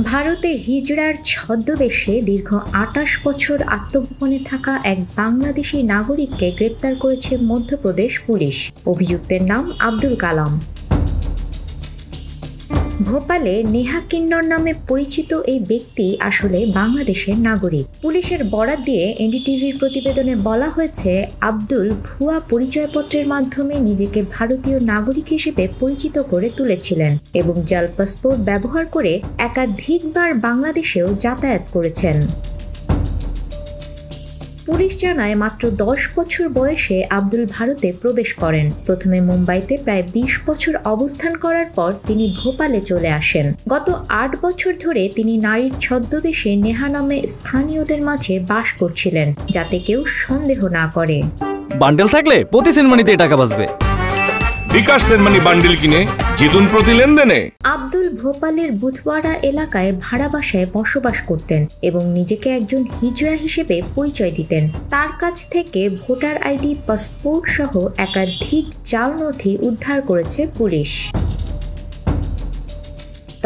ভারতে হিজড়ার ছদ্মবেশে দীর্ঘ ২৮ বছর আত্মগোপনে থাকা এক বাংলাদেশি নাগরিককে গ্রেপ্তার করেছে মধ্যপ্রদেশ পুলিশ। অভিযুক্তের নাম আব্দুল কালাম। ভোপালে নেহা কিন্নর নামে পরিচিত এই ব্যক্তি আসলে বাংলাদেশের নাগরিক। পুলিশের বরাত দিয়ে এনডিটিভির প্রতিবেদনে বলা হয়েছে, আব্দুল ভুয়া পরিচয়পত্রের মাধ্যমে নিজেকে ভারতীয় নাগরিক হিসেবে পরিচিত করে তুলেছিলেন এবং জাল পাসপোর্ট ব্যবহার করে একাধিকবার বাংলাদেশেও যাতায়াত করেছেন। পুলিশ জানায়, মাত্র ১০ বছর বয়সে আব্দুল ভারতে প্রবেশ করেন। প্রথমে মুম্বাইতে প্রায় ২০ বছর অবস্থান করার পর তিনি ভোপালে চলে আসেন। গত ৮ বছর ধরে তিনি নারীর ছদ্মবেশে নেহা নামে স্থানীয়দের মাঝে বাস করছিলেন, যাতে কেউ সন্দেহ না করে। বান্ডেল থাকলে প্রতি সেনমানিতে টাকা বাঁচবে। বিকাশ সেনমানি বান্ডেল কিনে জিতুন প্রতি লেনদেনে। আব্দুল ভোপালের বুথওয়াড়া এলাকায় ভাড়া বাসায় বসবাস করতেন এবং নিজেকে একজন হিজড়া হিসেবে পরিচয় দিতেন। তার কাছ থেকে ভোটার আইডি, পাসপোর্ট সহ একাধিক জাল নথি উদ্ধার করেছে পুলিশ।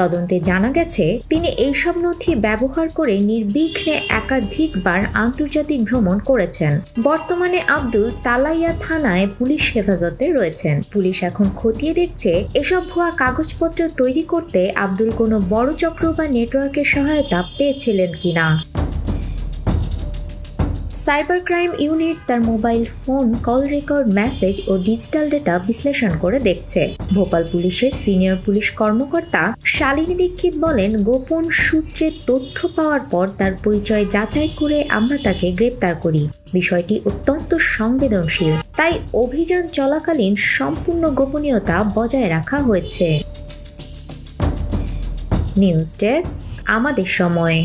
তদন্তে জানা গেছে, তিনি এইসব নথি ব্যবহার করে নির্বিঘ্নে একাধিকবার আন্তর্জাতিক ভ্রমণ করেছেন। বর্তমানে আব্দুল তালাইয়া থানায় পুলিশ হেফাজতে রয়েছেন। পুলিশ এখন খতিয়ে দেখছে এসব ভুয়া কাগজপত্র তৈরি করতে আব্দুল কোনো বড় চক্র বা নেটওয়ার্কের সহায়তা পেয়েছিলেন কিনা। সাইবার ক্রাইম ইউনিট তার mobile phone, call record, message ও ডিজিটাল ডেটা বিশ্লেষণ করে দেখছে। ভোপাল পুলিশের সিনিয়র পুলিশ কর্মকর্তা শালিনী দীক্ষিত বলেন, গোপন সূত্রে তথ্য পাওয়ার পর তার পরিচয় যাচাই করে আমরা তাকে গ্রেপ্তার করি। বিষয়টি অত্যন্ত সংবেদনশীল, তাই অভিযান চলাকালীন সম্পূর্ণ গোপনীয়তা বজায় রাখা হয়েছে। নিউজ ডেস্ক, আমাদের সময়।